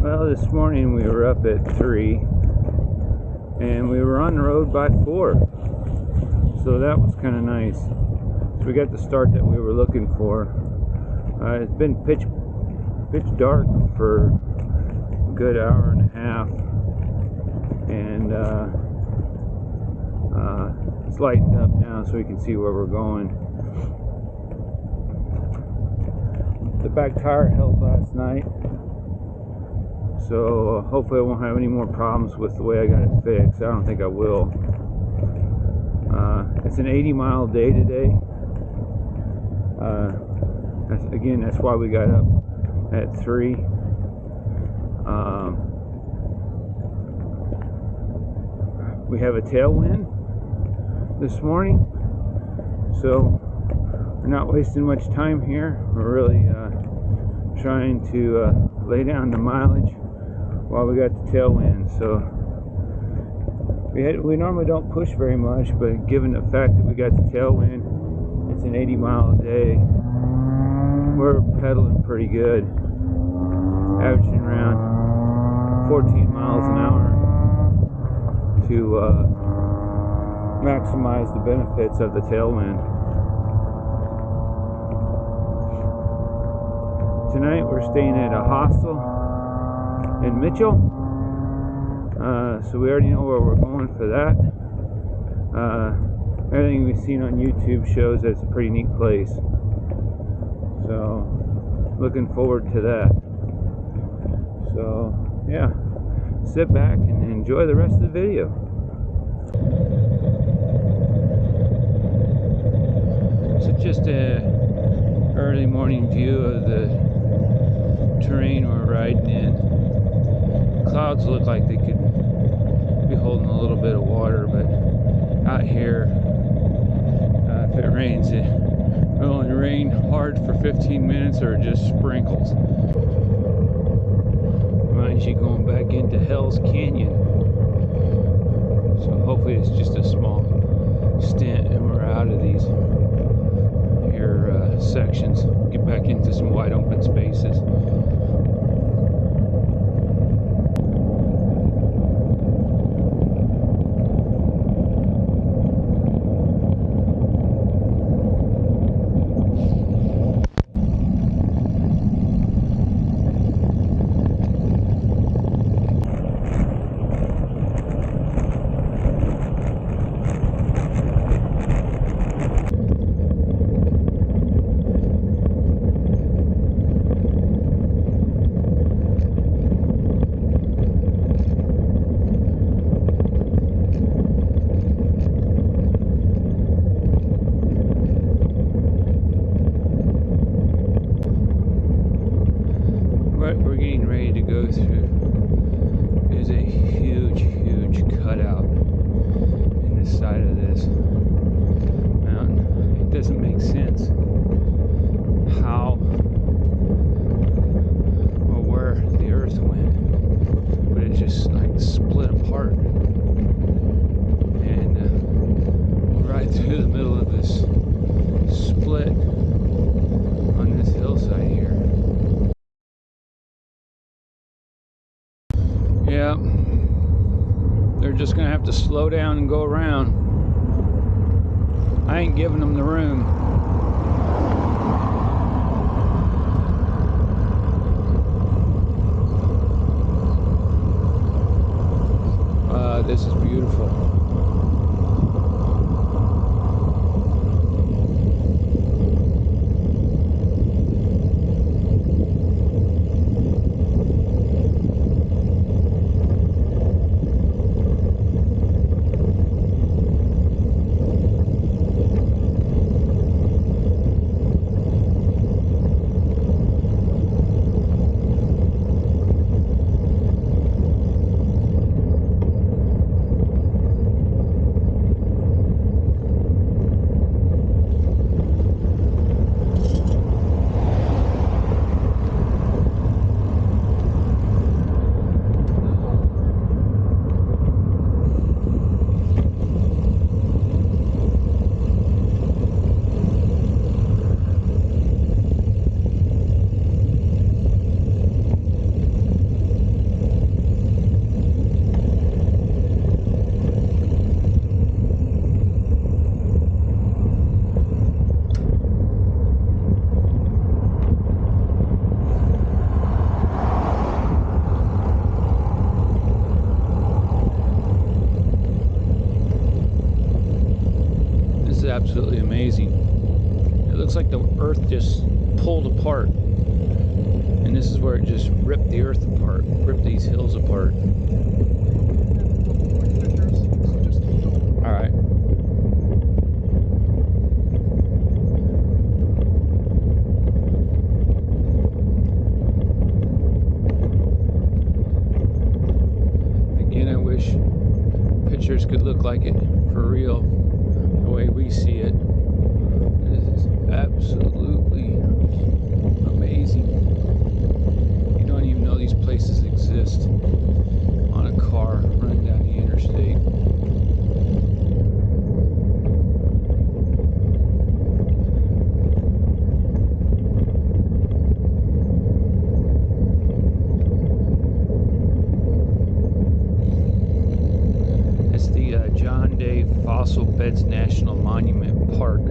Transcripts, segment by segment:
Well, this morning we were up at 3 and we were on the road by 4, so that was kind of nice. So we got the start that we were looking for. It's been pitch dark for a good hour and a half, and it's lightened up now so we can see where we're going. The back tire held last night, so hopefully I won't have any more problems with the way I got it fixed. I don't think I will. It's an 80-mile day today. That's why we got up at 3. We have a tailwind this morning, so we're not wasting much time here. We're really trying to lay down the mileage while we got the tailwind. So we normally don't push very much, but given the fact that we got the tailwind, it's an 80-mile a day, we're pedaling pretty good, averaging around 14 miles an hour to maximize the benefits of the tailwind. Tonight we're staying at a hostel in Mitchell, so we already know where we're going for that. Everything we've seen on YouTube shows that it's a pretty neat place, so looking forward to that. So yeah, sit back and enjoy the rest of the video. So just a early morning view of the terrain we're riding in. Clouds look like they could be holding a little bit of water, but out here, if it rains, it will only rain hard for 15 minutes or just sprinkles. Reminds you going back into Hell's Canyon. So hopefully it's just a small stint and we're out of these here sections. Get back into some wide open spaces. What we're getting ready to go through is a huge cutout in the side of this mountain. It doesn't make sense how or where the earth went, but it just like split apart, and right through the middle of this split on this hillside here. Yeah, they're just gonna have to slow down and go around. I ain't giving them the room. This is beautiful. amazing. It looks like the earth just pulled apart. And this is where it just ripped the earth apart, ripped these hills apart. All right. Again, I wish pictures could look like it for real, the way we see it. This is absolutely amazing. You don't even know these places exist on a car running down the interstate. It's the John Day Fossil Beds National Monument Park.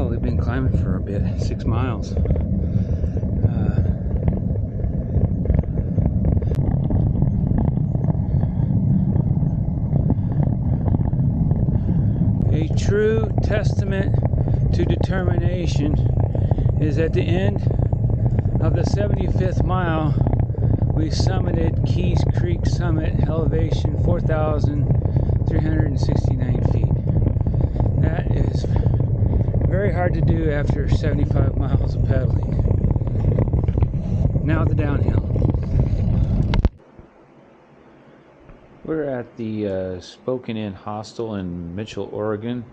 We've been climbing for a bit, 6 miles. A true testament to determination is at the end of the 75th mile, we summited Keys Creek Summit, elevation 4,369 feet. That is very hard to do after 75 miles of pedaling. Now the downhill. We're at the Spoken Inn Hostel in Mitchell, Oregon.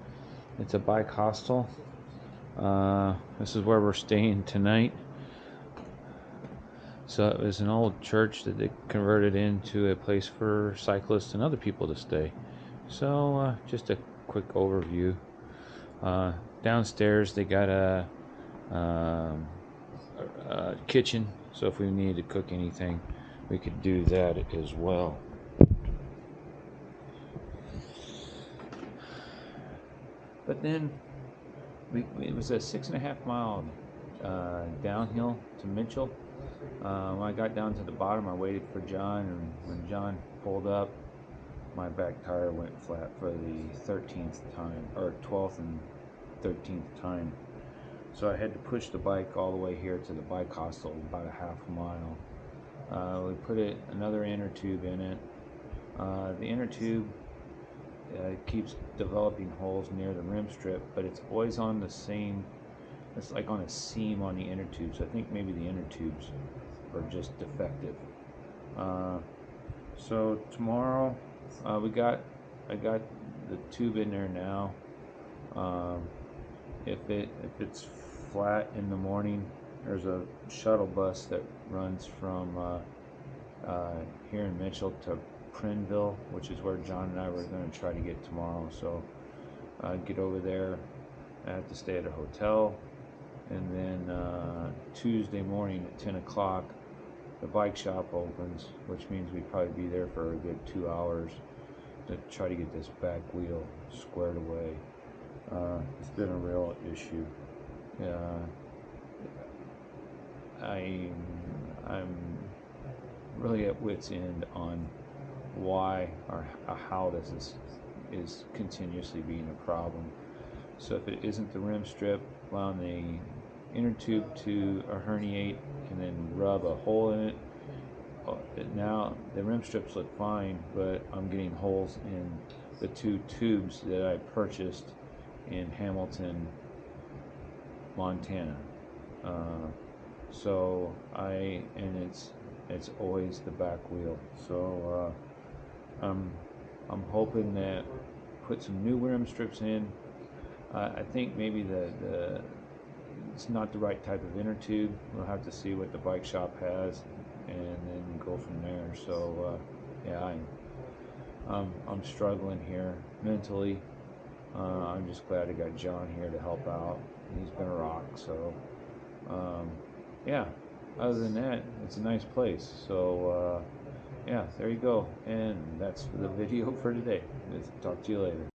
It's a bike hostel. This is where we're staying tonight. So it was an old church that they converted into a place for cyclists and other people to stay. So just a quick overview. Downstairs they got a kitchen, so if we needed to cook anything, we could do that as well. But then it was a 6.5 mile downhill to Mitchell. When I got down to the bottom, I waited for John, and when John pulled up, my back tire went flat for the 13th time, or 12th and 13th time. So I had to push the bike all the way here to the bike hostel, about a half mile. We put another inner tube in it. The inner tube keeps developing holes near the rim strip, but it's always on the same, it's like on a seam on the inner tube, so I think maybe the inner tubes are just defective. So tomorrow, I got the tube in there now. If it's flat in the morning, there's a shuttle bus that runs from here in Mitchell to Prineville, which is where John and I were going to try to get tomorrow. So get over there. I have to stay at a hotel, and then Tuesday morning at 10 o'clock the bike shop opens, which means we'd probably be there for a good 2 hours to try to get this back wheel squared away. It's been a real issue. I'm really at wit's end on why or how this is continuously being a problem. So if it isn't the rim strip allowing the inner tube to herniate and then rub a hole in it, now the rim strips look fine, but I'm getting holes in the 2 tubes that I purchased in Hamilton, Montana. And it's always the back wheel. So I'm hoping that put some new rim strips in. I think maybe it's not the right type of inner tube. We'll have to see what the bike shop has, and then go from there. So yeah, I'm struggling here mentally. I'm just glad I got John here to help out. He's been a rock. So yeah, other than that, it's a nice place. So yeah, there you go. And that's the video for today. Talk to you later.